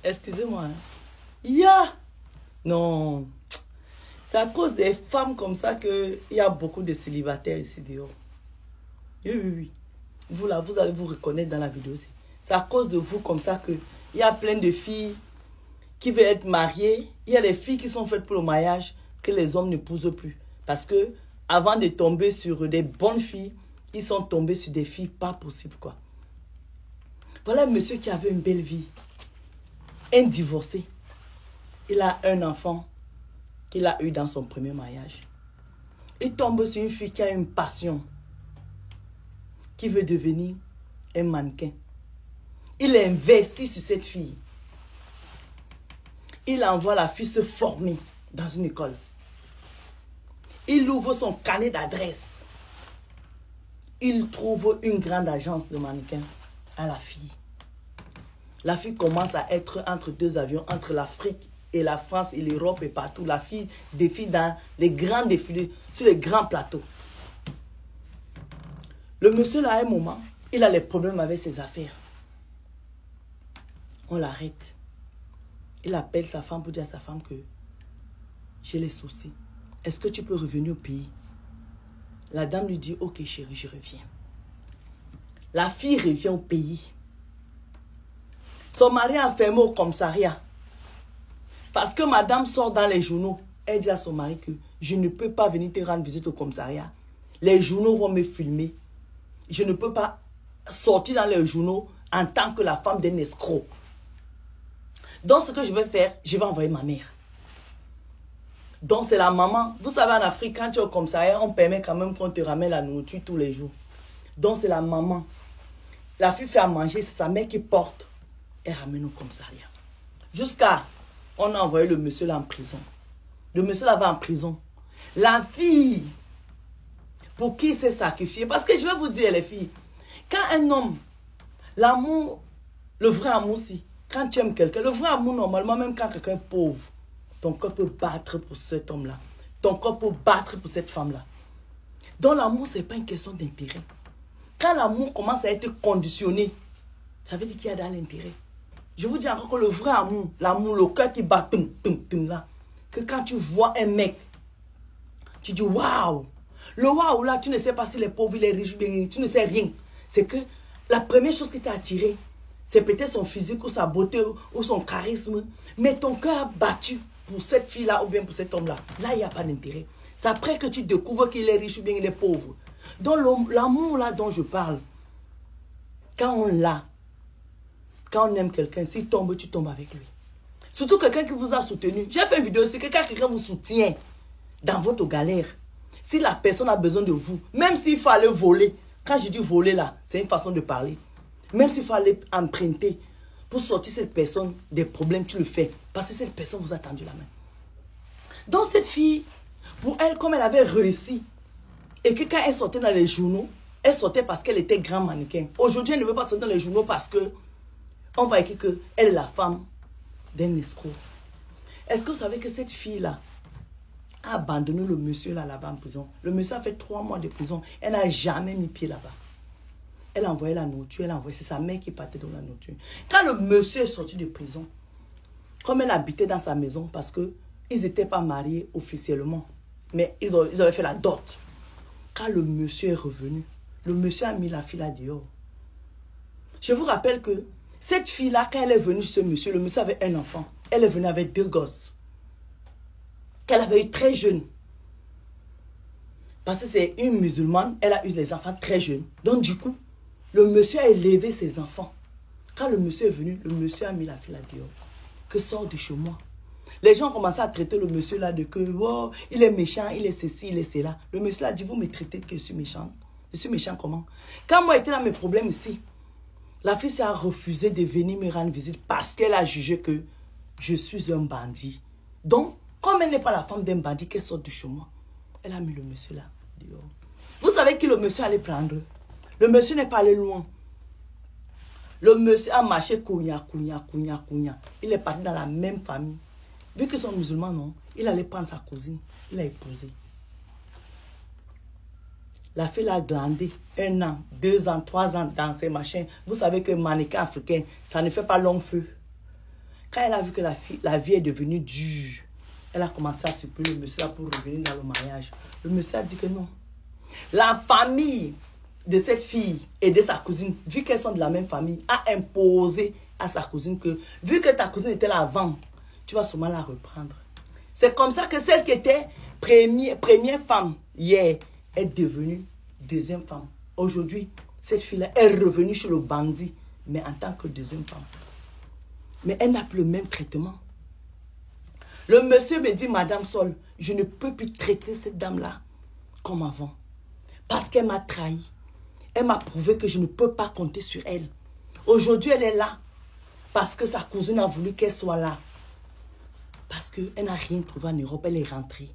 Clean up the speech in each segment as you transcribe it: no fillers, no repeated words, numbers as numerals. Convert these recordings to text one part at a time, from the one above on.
Excusez-moi. Hein. Ya! Non. C'est à cause des femmes comme ça qu'il y a beaucoup de célibataires ici dehors. Oui, oui, oui. Vous là, vous allez vous reconnaître dans la vidéo aussi. C'est à cause de vous comme ça qu'il y a plein de filles qui veulent être mariées. Il y a des filles qui sont faites pour le mariage que les hommes n'épousent plus. Parce que avant de tomber sur des bonnes filles, ils sont tombés sur des filles pas possibles, quoi. Voilà un monsieur qui avait une belle vie. Un divorcé. Il a un enfant qu'il a eu dans son premier mariage. Il tombe sur une fille qui a une passion, qui veut devenir un mannequin. Il investit sur cette fille. Il envoie la fille se former dans une école. Il ouvre son carnet d'adresse. Il trouve une grande agence de mannequins à la fille. La fille commence à être entre deux avions, entre l'Afrique et la France et l'Europe et partout. La fille défile dans les grands défilés, sur les grands plateaux. Le monsieur là, à un moment, il a des problèmes avec ses affaires. On l'arrête. Il appelle sa femme pour dire à sa femme que j'ai les soucis. Est-ce que tu peux revenir au pays? La dame lui dit, ok chérie, je reviens. La fille revient au pays. Son mari est enfermé au commissariat. Parce que madame sort dans les journaux. Elle dit à son mari que je ne peux pas venir te rendre visite au commissariat. Les journaux vont me filmer. Je ne peux pas sortir dans les journaux en tant que la femme d'un escroc. Donc ce que je vais faire, je vais envoyer ma mère. Donc c'est la maman. Vous savez en Afrique, quand tu es au commissariat, on permet quand même qu'on te ramène la nourriture tous les jours. Donc c'est la maman. La fille fait à manger, c'est sa mère qui porte. Elle ramène au commissariat. Jusqu'à, on a envoyé le monsieur là en prison. Le monsieur là va en prison. La fille, pour qui il s'est sacrifié. Parce que je vais vous dire les filles, quand un homme, l'amour, le vrai amour si, quand tu aimes quelqu'un, le vrai amour normalement, même quand quelqu'un est pauvre, ton corps peut battre pour cet homme-là. Ton corps peut battre pour cette femme-là. Donc l'amour, ce n'est pas une question d'intérêt. Quand l'amour commence à être conditionné, ça veut dire qu'il y a dans l'intérêt. Je vous dis encore que le vrai amour, l'amour, le cœur qui bat, là, que quand tu vois un mec, tu dis waouh. Le waouh là, tu ne sais pas si les pauvres, il est riche, tu ne sais rien. C'est que la première chose qui t'a attiré, c'est peut-être son physique ou sa beauté ou son charisme. Mais ton cœur a battu pour cette fille-là ou bien pour cet homme-là. Là, il n'y a pas d'intérêt. C'est après que tu découvres qu'il est riche ou bien il est pauvre. Donc l'amour là dont je parle, quand on l'a, quand on aime quelqu'un, s'il tombe, tu tombes avec lui. Surtout quelqu'un qui vous a soutenu. J'ai fait une vidéo, c'est que quand quelqu'un vous soutient dans votre galère, si la personne a besoin de vous, même s'il faut aller voler, quand je dis voler là, c'est une façon de parler. Même s'il faut aller emprunter pour sortir cette personne des problèmes, tu le fais. Parce que cette personne vous a tendu la main. Donc cette fille, pour elle, comme elle avait réussi, et que quand elle sortait dans les journaux, elle sortait parce qu'elle était grand mannequin. Aujourd'hui, elle ne veut pas sortir dans les journaux parce que on va écrire qu'elle est la femme d'un escroc. Est-ce que vous savez que cette fille-là a abandonné le monsieur là-bas en prison? Le monsieur a fait 3 mois de prison. Elle n'a jamais mis pied là-bas. Elle a envoyé la nourriture, c'est sa mère qui partait dans la nourriture. Quand le monsieur est sorti de prison, comme elle habitait dans sa maison, parce qu'ils n'étaient pas mariés officiellement, mais ils avaient fait la dot. Quand le monsieur est revenu, le monsieur a mis la fille là dehors. Je vous rappelle que cette fille-là, quand elle est venue chez ce monsieur, le monsieur avait un enfant. Elle est venue avec 2 gosses. Qu'elle avait eu très jeune. Parce que c'est une musulmane, elle a eu les enfants très jeunes. Donc du coup, le monsieur a élevé ses enfants. Quand le monsieur est venu, le monsieur a mis la fille là dehors. Que sort de chez moi. Les gens ont commencé à traiter le monsieur là de que, oh, il est méchant, il est ceci, il est cela. Le monsieur là dit, vous me traitez que je suis méchant. Je suis méchant comment? Quand moi j'étais dans mes problèmes ici, la fille s'est refusé de venir me rendre visite parce qu'elle a jugé que je suis un bandit. Donc, comme elle n'est pas la femme d'un bandit, qu'elle sort de chez moi, elle a mis le monsieur là dehors. Vous savez qui le monsieur allait prendre? Le monsieur n'est pas allé loin. Le monsieur a marché cognac. Il est parti dans la même famille. Vu qu'ils sont musulmans, non, il allait prendre sa cousine. Il l'a épousée. La fille a glandé 1 an, 2 ans, 3 ans dans ces machins. Vous savez que mannequin africain, ça ne fait pas long feu. Quand elle a vu que la vie est devenue dure, elle a commencé à supplier le monsieur pour revenir dans le mariage. Le monsieur a dit que non. La famille de cette fille et de sa cousine, vu qu'elles sont de la même famille, a imposé à sa cousine que, vu que ta cousine était là avant, tu vas sûrement la reprendre. C'est comme ça que celle qui était première femme hier est devenue deuxième femme. Aujourd'hui, cette fille-là est revenue chez le bandit, mais en tant que deuxième femme. Mais elle n'a plus le même traitement. Le monsieur me dit, Madame Sol, je ne peux plus traiter cette dame-là comme avant. Parce qu'elle m'a trahi. Elle m'a prouvé que je ne peux pas compter sur elle. Aujourd'hui, elle est là. Parce que sa cousine a voulu qu'elle soit là. Parce qu'elle n'a rien trouvé en Europe. Elle est rentrée.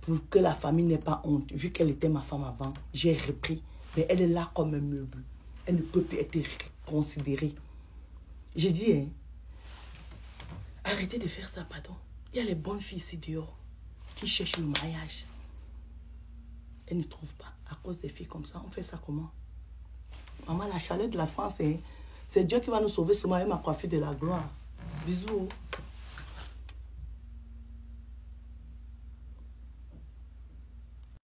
Pour que la famille n'ait pas honte. Vu qu'elle était ma femme avant, j'ai repris. Mais elle est là comme un meuble. Elle ne peut plus être considérée. J'ai dit, hein, arrêtez de faire ça, pardon. Il y a les bonnes filles ici dehors qui cherchent le mariage. Elles ne trouvent pas. À cause des filles comme ça, on fait ça comment? Maman, la chaleur de la France, hein, c'est Dieu qui va nous sauver seulement avec ma coiffure de la gloire. Bisous.